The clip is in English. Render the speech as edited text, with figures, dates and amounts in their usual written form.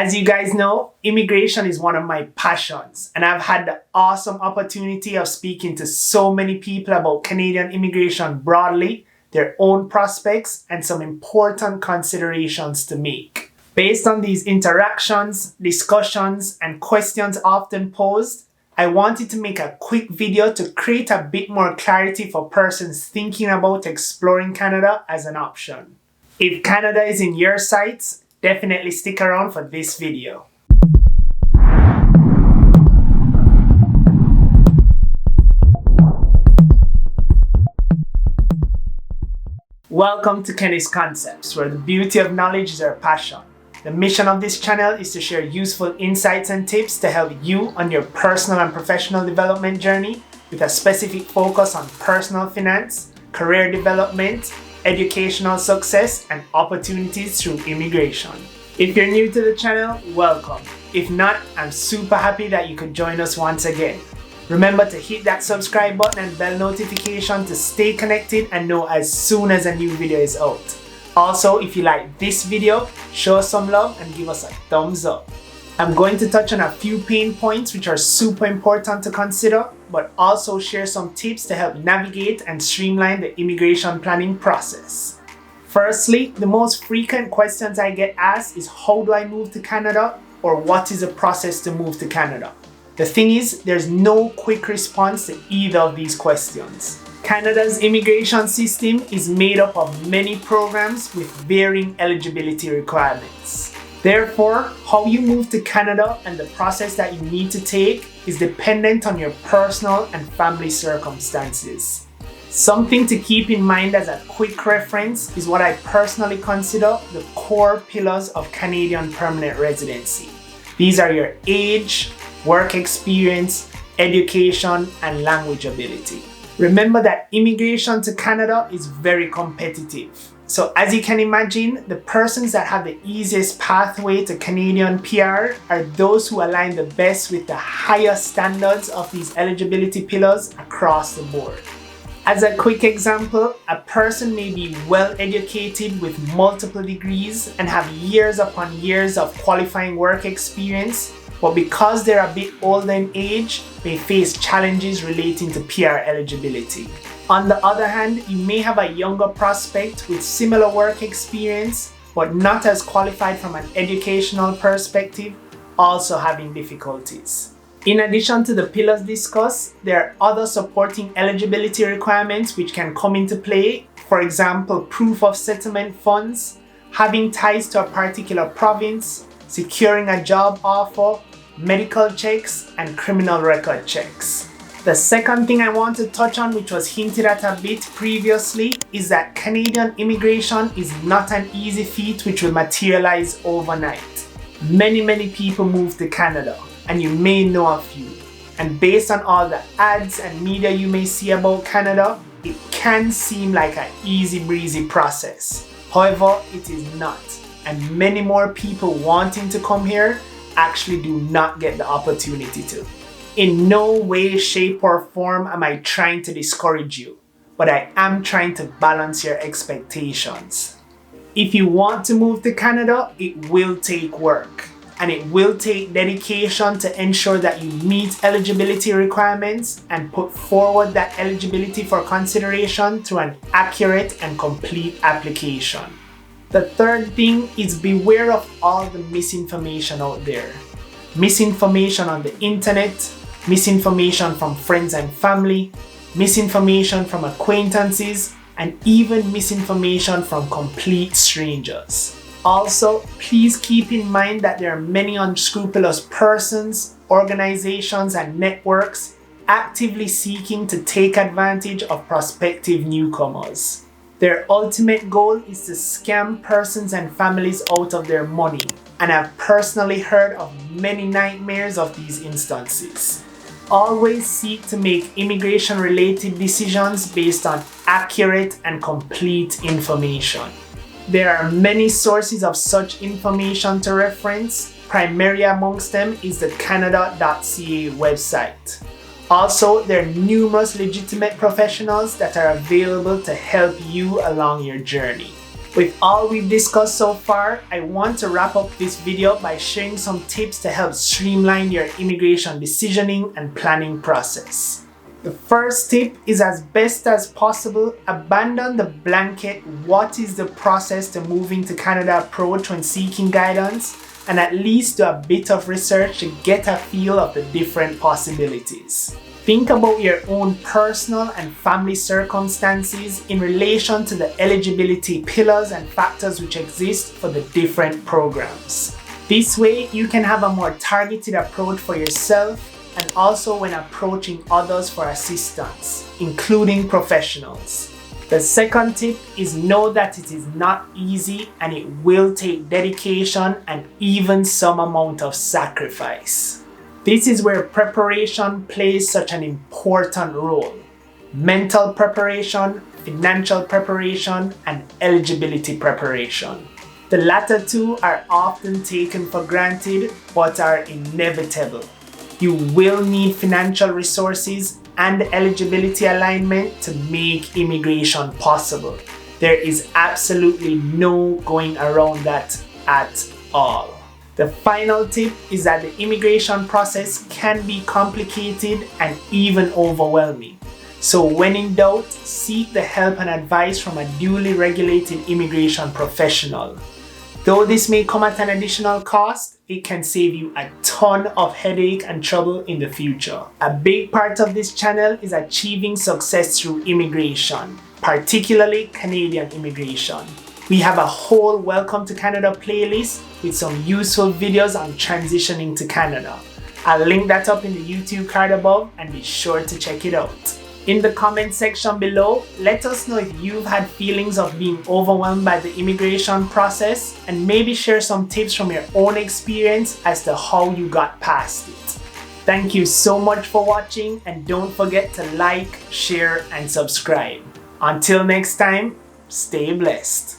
As you guys know, immigration is one of my passions, and I've had the awesome opportunity of speaking to so many people about Canadian immigration broadly, their own prospects, and some important considerations to make. Based on these interactions, discussions, and questions often posed, I wanted to make a quick video to create a bit more clarity for persons thinking about exploring Canada as an option. If Canada is in your sights, definitely stick around for this video. Welcome to Kenny's Concepts, where the beauty of knowledge is our passion. The mission of this channel is to share useful insights and tips to help you on your personal and professional development journey with a specific focus on personal finance, career development, educational success, and opportunities through immigration. If you're new to the channel, welcome. If not, I'm super happy that you could join us once again. Remember to hit that subscribe button and bell notification to stay connected and know as soon as a new video is out. Also, if you like this video, show us some love and give us a thumbs up. I'm going to touch on a few pain points which are super important to consider, but also share some tips to help navigate and streamline the immigration planning process. Firstly, the most frequent questions I get asked is how do I move to Canada, or what is the process to move to Canada? The thing is, there's no quick response to either of these questions. Canada's immigration system is made up of many programs with varying eligibility requirements. Therefore, how you move to Canada and the process that you need to take is dependent on your personal and family circumstances. Something to keep in mind as a quick reference is what I personally consider the core pillars of Canadian permanent residency. These are your age, work experience, education, and language ability. Remember that immigration to Canada is very competitive. So as you can imagine, the persons that have the easiest pathway to Canadian PR are those who align the best with the higher standards of these eligibility pillars across the board. As a quick example, a person may be well educated with multiple degrees and have years upon years of qualifying work experience, but because they're a bit older in age, may face challenges relating to PR eligibility. On the other hand, you may have a younger prospect with similar work experience, but not as qualified from an educational perspective, also having difficulties. In addition to the pillars discussed, there are other supporting eligibility requirements which can come into play. For example, proof of settlement funds, having ties to a particular province, securing a job offer, medical checks, and criminal record checks. The second thing I want to touch on, which was hinted at a bit previously, is that Canadian immigration is not an easy feat which will materialize overnight. Many people move to Canada, and you may know a few. And based on all the ads and media you may see about Canada, it can seem like an easy breezy process. However, it is not. And many more people wanting to come here actually do not get the opportunity to. In no way, shape, or form am I trying to discourage you, but I am trying to balance your expectations. If you want to move to Canada, it will take work, and it will take dedication to ensure that you meet eligibility requirements and put forward that eligibility for consideration through an accurate and complete application. The third thing is beware of all the misinformation out there. Misinformation on the internet, misinformation from friends and family, misinformation from acquaintances, and even misinformation from complete strangers. Also, please keep in mind that there are many unscrupulous persons, organizations, and networks actively seeking to take advantage of prospective newcomers. Their ultimate goal is to scam persons and families out of their money, and I've personally heard of many nightmares of these instances. Always seek to make immigration-related decisions based on accurate and complete information. There are many sources of such information to reference. Primary amongst them is the Canada.ca website. Also, there are numerous legitimate professionals that are available to help you along your journey. With all we've discussed so far, I want to wrap up this video by sharing some tips to help streamline your immigration decisioning and planning process. The first tip is, as best as possible, abandon the blanket "what is the process to moving to Canada" approach when seeking guidance, and at least do a bit of research to get a feel of the different possibilities. Think about your own personal and family circumstances in relation to the eligibility pillars and factors which exist for the different programs. This way, you can have a more targeted approach for yourself and also when approaching others for assistance, including professionals. The second tip is, know that it is not easy and it will take dedication and even some amount of sacrifice. This is where preparation plays such an important role. Mental preparation, financial preparation, and eligibility preparation. The latter two are often taken for granted but are inevitable. You will need financial resources and eligibility alignment to make immigration possible. There is absolutely no going around that at all. The final tip is that the immigration process can be complicated and even overwhelming. So when in doubt, seek the help and advice from a duly regulated immigration professional. Though this may come at an additional cost, it can save you a ton of headache and trouble in the future. A big part of this channel is achieving success through immigration, particularly Canadian immigration. We have a whole Welcome to Canada playlist with some useful videos on transitioning to Canada. I'll link that up in the YouTube card above and be sure to check it out. In the comment section below, let us know if you've had feelings of being overwhelmed by the immigration process and maybe share some tips from your own experience as to how you got past it. Thank you so much for watching, and don't forget to like, share, and subscribe. Until next time, stay blessed.